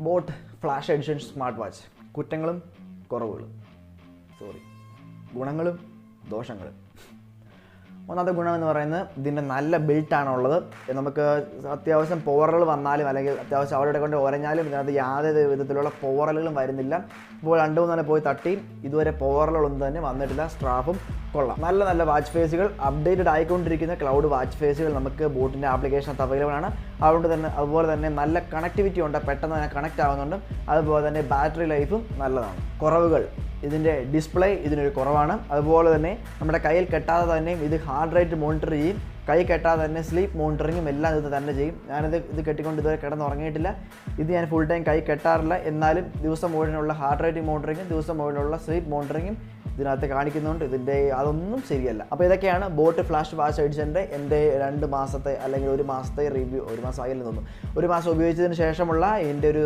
Boat flash edition smart watch. കുറ്റങ്ങളും കുറവുകളും, ഗുണങ്ങളും ദോഷങ്ങളും. ഒന്നാമത്തെ ഗുണം എന്ന് പറയുന്നത് ഇതിൻ്റെ നല്ല ബിൽട്ടാണുള്ളത്. നമുക്ക് അത്യാവശ്യം പോറലുകൾ വന്നാലും അല്ലെങ്കിൽ അത്യാവശ്യം അവരുടെ കൊണ്ട് ഉരഞ്ഞാലും ഇതിനകത്ത് യാതൊരു വിധത്തിലുള്ള പോറലുകളും വരുന്നില്ല. ഇപ്പോൾ 2-3 പോയി തട്ടി ഇതുവരെ പോറലുകളൊന്നും തന്നെ വന്നിട്ടില്ല. സ്ട്രാപ്പും കൊള്ളാം. നല്ല നല്ല വാച്ച് ഫേസുകൾ, അപ്ഡേറ്റഡ് ആയിക്കൊണ്ടിരിക്കുന്ന ക്ലൗഡ് വാച്ച് ഫേസുകൾ നമുക്ക് ബോട്ടിൻ്റെ ആപ്ലിക്കേഷനകത്ത് അവൈലബിൾ ആണ്. അതുപോലെ തന്നെ നല്ല കണക്ടിവിറ്റി ഉണ്ട്, പെട്ടെന്ന് തന്നെ കണക്റ്റ് ആവുന്നുണ്ട്. അതുപോലെ തന്നെ ബാറ്ററി ലൈഫും നല്ലതാണ്. കുറവുകൾ, ഇതിൻ്റെ ഡിസ്പ്ലേ ഇതിനൊരു കുറവാണ്. അതുപോലെ തന്നെ നമ്മുടെ കയ്യിൽ കെട്ടാതെ തന്നെ ഇത് ഹാർട്ട് റേറ്റ് മോണിറ്റർ ചെയ്യും. കൈ കെട്ടാതെ തന്നെ സ്ലീപ്പ് മോണിറ്ററിങ്ങും എല്ലാം ഇത് തന്നെ ചെയ്യും. ഇത് കെട്ടിക്കൊണ്ട് ഇതുവരെ കിടന്നുറങ്ങിയിട്ടില്ല. ഇത് ഞാൻ ഫുൾ ടൈം കൈ കെട്ടാറില്ല. എന്നാലും ദിവസം മുഴുവനുള്ള ഹാർട്ട് റേറ്റ് മോണിറ്ററിങ്ങും ദിവസം മുഴുവനുള്ള സ്ലീപ്പ് മോണിറ്ററിങ്ങും ഇതിനകത്ത് കാണിക്കുന്നുണ്ട്. ഇതിൻ്റെ അതൊന്നും ശരിയല്ല. അപ്പോൾ ഇതൊക്കെയാണ് ബോട്ട് ഫ്ലാഷ് വാച്ച് എഡിഷൻ്റെ എൻ്റെ 2 മാസത്തെ അല്ലെങ്കിൽ 1 മാസത്തെ റിവ്യൂ. 1 മാസം ആയില്ലെന്ന് തോന്നുന്നു. 1 മാസം ഉപയോഗിച്ചതിന് ശേഷമുള്ള എൻ്റെ ഒരു